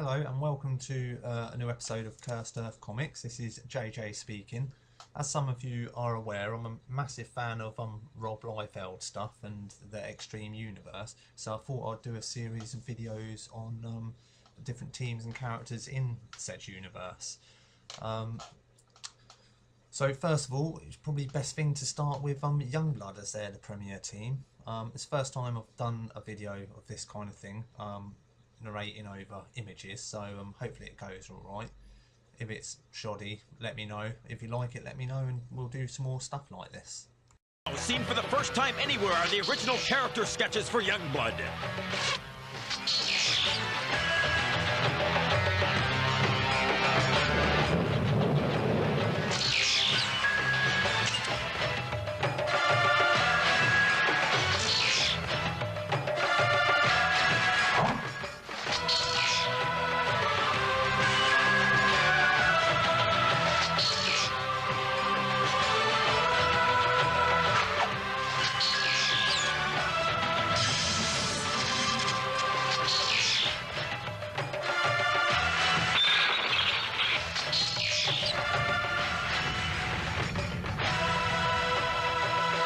Hello and welcome to a new episode of Cursed Earth Comics. This is JJ speaking. As some of you are aware, I'm a massive fan of Rob Liefelds stuff and the Extreme Universe, so I thought I'd do a series of videos on different teams and characters in said universe. So first of all, it's probably best thing to start with Youngblood, as they're the premier team. It's the first time I've done a video of this kind of thing, narrating over images, so hopefully it goes alright. If it's shoddy, let me know. If you like it, let me know and we'll do some more stuff like this. Seen for the first time anywhere are the original character sketches for Youngblood.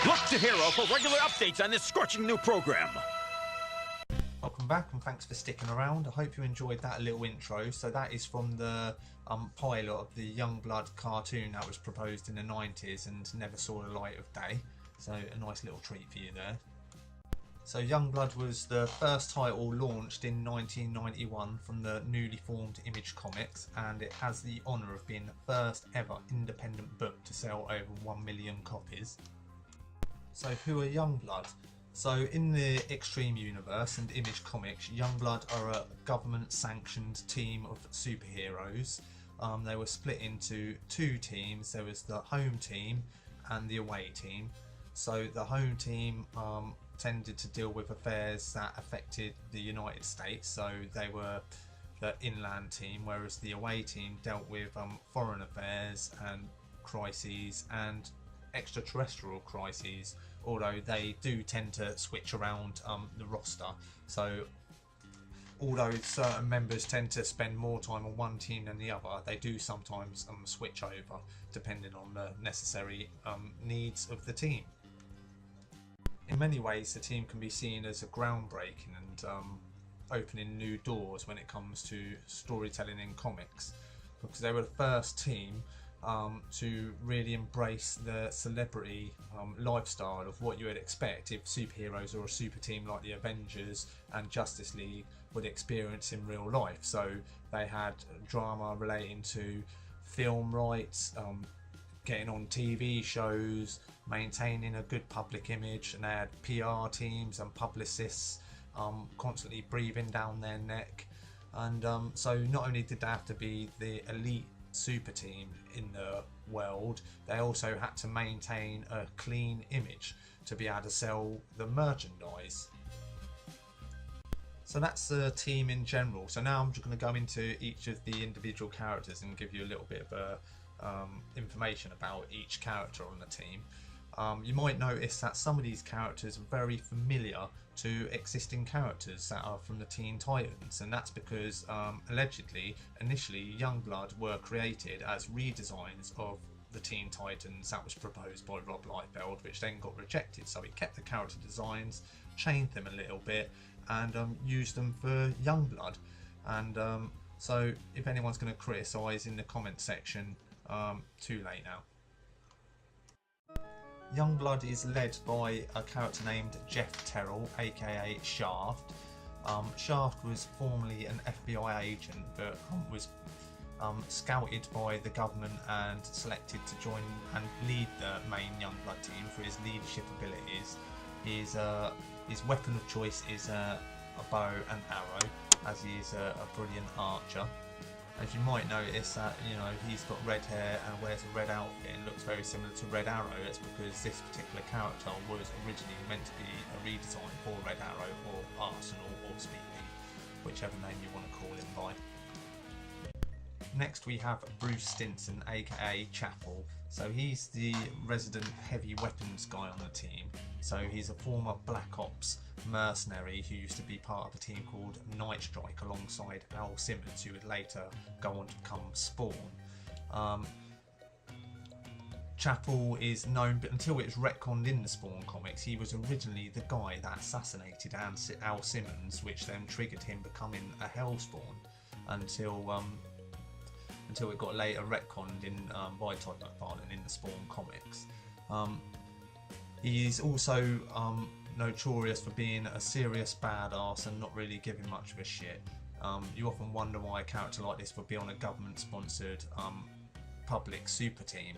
Look to Hero for regular updates on this scorching new program. Welcome back and thanks for sticking around. I hope you enjoyed that little intro. So that is from the pilot of the Youngblood cartoon that was proposed in the 90s and never saw the light of day. So a nice little treat for you there. So Youngblood was the first title launched in 1991 from the newly formed Image Comics, and it has the honour of being the first ever independent book to sell over 1 million copies. So who are Youngblood? So in the Extreme Universe and Image Comics, Youngblood are a government sanctioned team of superheroes. They were split into two teams. There was the home team and the away team. So the home team tended to deal with affairs that affected the United States, so they were the inland team, whereas the away team dealt with foreign affairs and crises and extraterrestrial crises, although they do tend to switch around the roster. So although certain members tend to spend more time on one team than the other, they do sometimes switch over depending on the necessary needs of the team. In many ways the team can be seen as a groundbreaking and opening new doors when it comes to storytelling in comics, because they were the first team to really embrace the celebrity lifestyle of what you would expect if superheroes or a super team like the Avengers and Justice League would experience in real life. So they had drama relating to film rights, getting on TV shows, maintaining a good public image, and they had PR teams and publicists constantly breathing down their neck. And so not only did they have to be the elite super team in the world, they also had to maintain a clean image to be able to sell the merchandise. So that's the team in general. So now I'm just going to go into each of the individual characters and give you a little bit of information about each character on the team. You might notice that some of these characters are very familiar to existing characters that are from the Teen Titans, and that's because allegedly initially Youngblood were created as redesigns of the Teen Titans that was proposed by Rob Liefelds, which then got rejected. So he kept the character designs, changed them a little bit, and used them for Youngblood. And so if anyone's going to criticise in the comment section, too late now. Youngblood is led by a character named Jeff Terrell, aka Shaft. Shaft was formerly an FBI agent, but was scouted by the government and selected to join and lead the main Youngblood team for his leadership abilities. His weapon of choice is a bow and arrow, as he is a brilliant archer. As you might notice that, you know, he's got red hair and wears a red outfit and looks very similar to Red Arrow. It's because this particular character was originally meant to be a redesign for Red Arrow or Arsenal or Speedy, whichever name you want to call him by. Next we have Bruce Stinson, aka Chapel. So he's the resident heavy weapons guy on the team. So he's a former Black Ops mercenary who used to be part of a team called Strike alongside Al Simmons, who would later go on to become Spawn. Chapel is known, but until it's retconned in the Spawn comics, he was originally the guy that assassinated Al Simmons, which then triggered him becoming a Hellspawn until it got later retconned in by Todd McFarlane in the Spawn comics. He is also notorious for being a serious badass and not really giving much of a shit. You often wonder why a character like this would be on a government-sponsored public super team,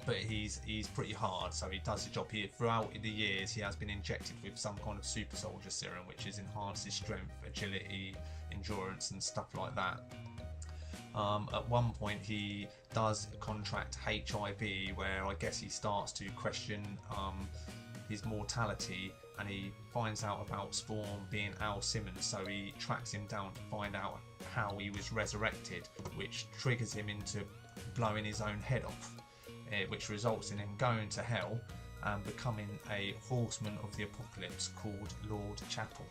but he's pretty hard, so he does the job. Throughout the years, he has been injected with some kind of super soldier serum, which has enhanced his strength, agility, endurance, and stuff like that. At one point he does contract HIV, where I guess he starts to question his mortality, and he finds out about Spawn being Al Simmons, so he tracks him down to find out how he was resurrected, which triggers him into blowing his own head off, which results in him going to hell and becoming a horseman of the apocalypse called Lord Chapel.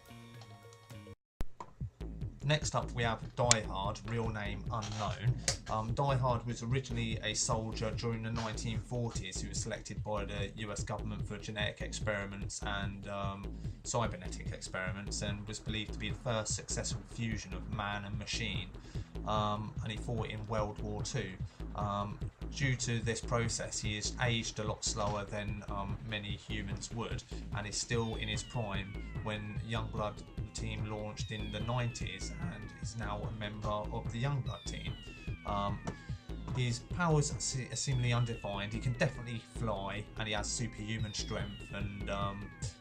Next up we have Die Hard, real name unknown. Die Hard was originally a soldier during the 1940s who was selected by the US government for genetic experiments and cybernetic experiments, and was believed to be the first successful fusion of man and machine, and he fought in World War II. Due to this process, he is aged a lot slower than many humans would, and is still in his prime when Youngblood team launched in the 90s, and is now a member of the Youngblood team. His powers are seemingly undefined. He can definitely fly, and he has superhuman strength and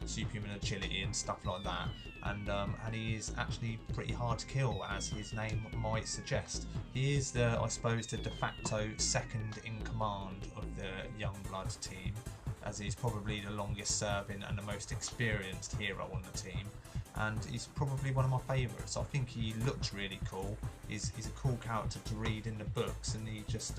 superhuman agility and stuff like that. And he is actually pretty hard to kill, as his name might suggest. He is I suppose, the de facto second in command of the Youngblood team, as he's probably the longest serving and the most experienced hero on the team. And he's probably one of my favourites. I think he looks really cool. He's a cool character to read in the books, and he just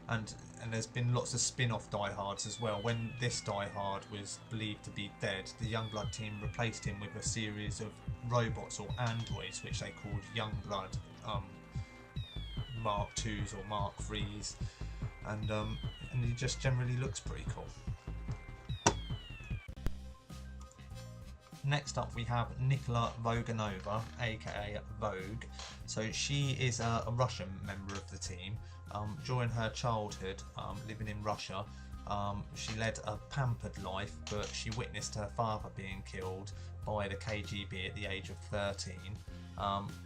and there's been lots of spin-off Die Hards as well. When this Die Hard was believed to be dead, the Youngblood team replaced him with a series of robots or androids, which they called Youngblood Mark IIs or Mark IIIs, and he just generally looks pretty cool. Next up we have Nicola Voganova, aka Vogue. So she is a Russian member of the team. During her childhood, living in Russia, she led a pampered life, but she witnessed her father being killed by the KGB at the age of 13.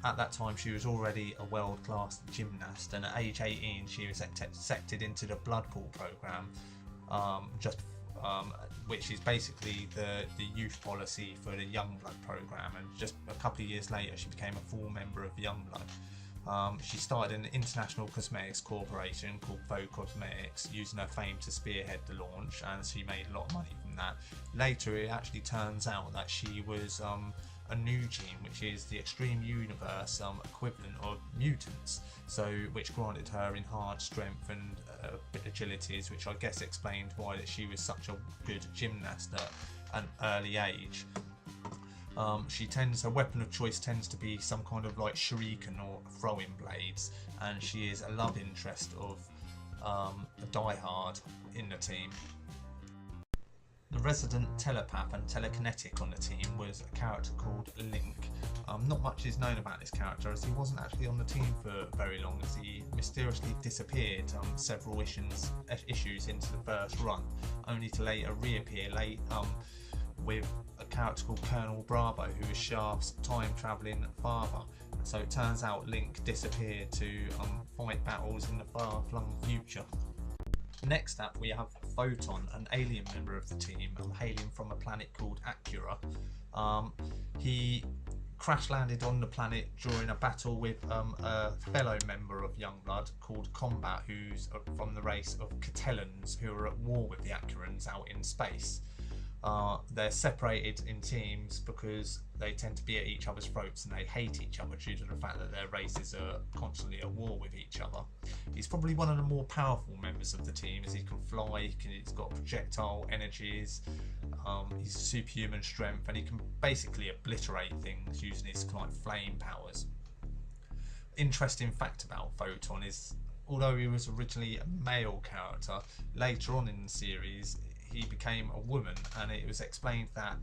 At that time she was already a world-class gymnast, and at age 18 she was accepted into the Blood Pool program, which is basically the youth policy for the Youngblood program, and just a couple of years later she became a full member of Youngblood. She started an international cosmetics corporation called Vogue Cosmetics, using her fame to spearhead the launch, and she made a lot of money from that. Later it actually turns out that she was a new gene, which is the Extreme Universe equivalent of mutants, so which granted her enhanced strength and a bit of agilities, which I guess explained why that she was such a good gymnast at an early age. Her weapon of choice tends to be some kind of like shuriken or throwing blades, and she is a love interest of Die Hard in the team. The resident telepath and telekinetic on the team was a character called Link. Not much is known about this character, as he wasn't actually on the team for very long, as he mysteriously disappeared several issues into the first run, only to later reappear with a character called Colonel Bravo, who is Shaft's time-travelling father. So it turns out Link disappeared to fight battles in the far-flung future. Next up we have Photon, an alien member of the team, hailing from a planet called Acura. He crash-landed on the planet during a battle with a fellow member of Youngblood called Combat, who's from the race of Catellans, who are at war with the Acurans out in space. they're separated in teams because they tend to be at each other's throats and they hate each other due to the fact that their races are constantly at war with each other. He's probably one of the more powerful members of the team, as he can fly, he's got projectile energies, he's superhuman strength, and he can basically obliterate things using his like flame powers. Interesting fact about Photon is, although he was originally a male character, later on in the series he became a woman, and it was explained that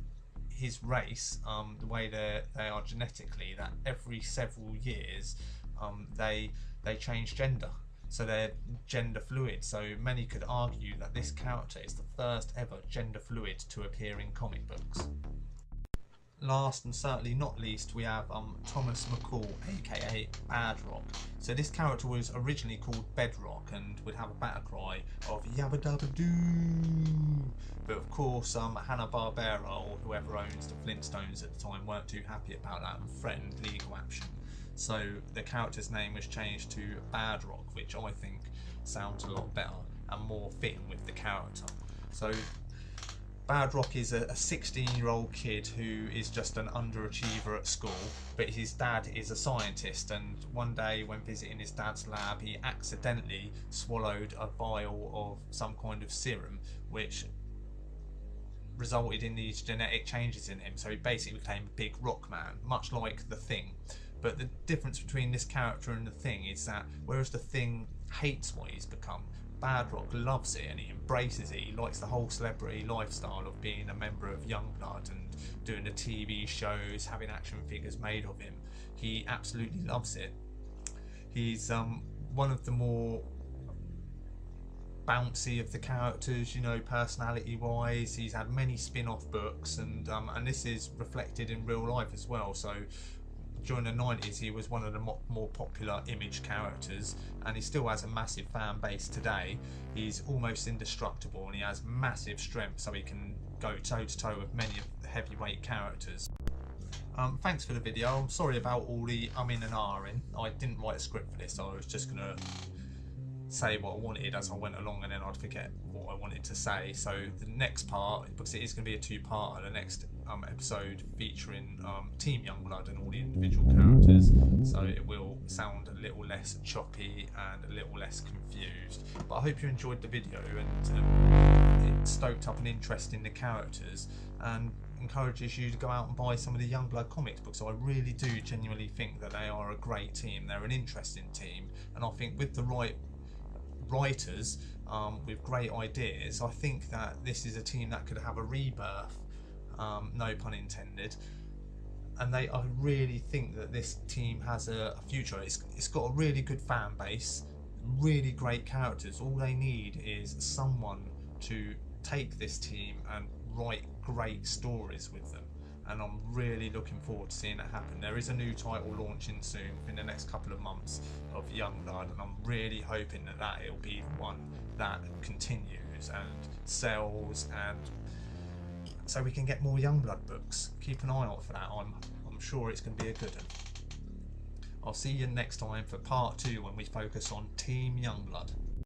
his race, the way they are genetically, that every several years they change gender, so they're gender fluid. So many could argue that this character is the first ever gender fluid to appear in comic books. Last and certainly not least, we have Thomas Mccall, aka Badrock. So this character was originally called Bedrock and would have a battle cry of yabba dabba doo. But of course Hanna-Barbera, or whoever owns the Flintstones at the time, weren't too happy about that and threatened legal action. So the character's name was changed to Badrock, which I think sounds a lot better and more fitting with the character. So Badrock is a 16-year-old kid who is just an underachiever at school, but his dad is a scientist, and one day when visiting his dad's lab he accidentally swallowed a vial of some kind of serum which resulted in these genetic changes in him, so he basically became a big rock man, much like the Thing. But the difference between this character and the Thing is that whereas the Thing hates what he's become, Badrock loves it and he embraces it. He likes the whole celebrity lifestyle of being a member of Youngblood and doing the TV shows, having action figures made of him. He absolutely loves it. He's one of the more bouncy of the characters, you know, personality wise. He's had many spin-off books, and this is reflected in real life as well. So during the 90s he was one of the more popular Image characters, and he still has a massive fan base today. He's almost indestructible and he has massive strength, so he can go toe to toe with many of the heavyweight characters. Thanks for the video. I'm sorry about all the umming and ahhing. I didn't write a script for this, so I was just gonna say what I wanted as I went along and then I'd forget what I wanted to say. So the next part, because it is going to be a two-parter, the next episode featuring Team Youngblood and all the individual characters, so it will sound a little less choppy and a little less confused. But I hope you enjoyed the video and it stoked up an interest in the characters and encourages you to go out and buy some of the Youngblood comics books. So I really do genuinely think that they are a great team. They're an interesting team, and I think with the right writers with great ideas, I think that this is a team that could have a rebirth, no pun intended, and I really think that this team has a future. It's got a really good fan base, really great characters. All they need is someone to take this team and write great stories with them, and I'm really looking forward to seeing that happen. There is a new title launching soon in the next couple of months of Youngblood, and I'm really hoping that it'll be one that continues and sells, and so we can get more Youngblood books. Keep an eye out for that. I'm sure it's going to be a good one. I'll see you next time for part 2 when we focus on Team Youngblood.